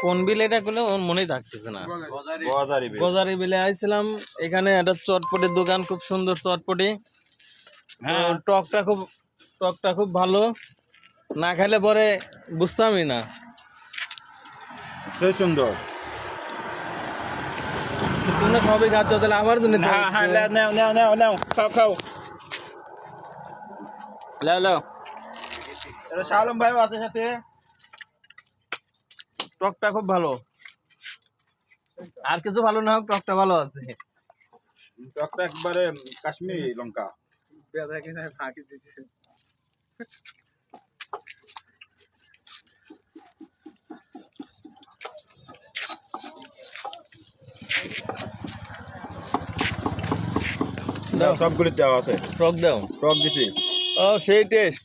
কোন বিল এটা করলে ওর মনেই থাকতেছে না। গজারি বিলে আইছিলাম, এখানে একটা চটপটির দোকান, খুব সুন্দর চটপটি। হ্যাঁ, টকটা খুব ভালো, না খাইলে পরে বুঝতামই না। সেই সুন্দর। তোমরা সবই খাচ্ছ, তাহলে আমার জন্য হ্যাঁ হ্যাঁ, নাও খাও। লাও এটা শাহ আলম ভাইও আছে সাথে। টকটা খুব ভালো, আর কিছু ভালো না হোক, টকটা ভালো আছে। টকটা একবারে কাশ্মীরি লঙ্কা। দাও, সবগুলি দেওয়া আছে। টক দাও। টক দিছি। ও সেই টেস্ট।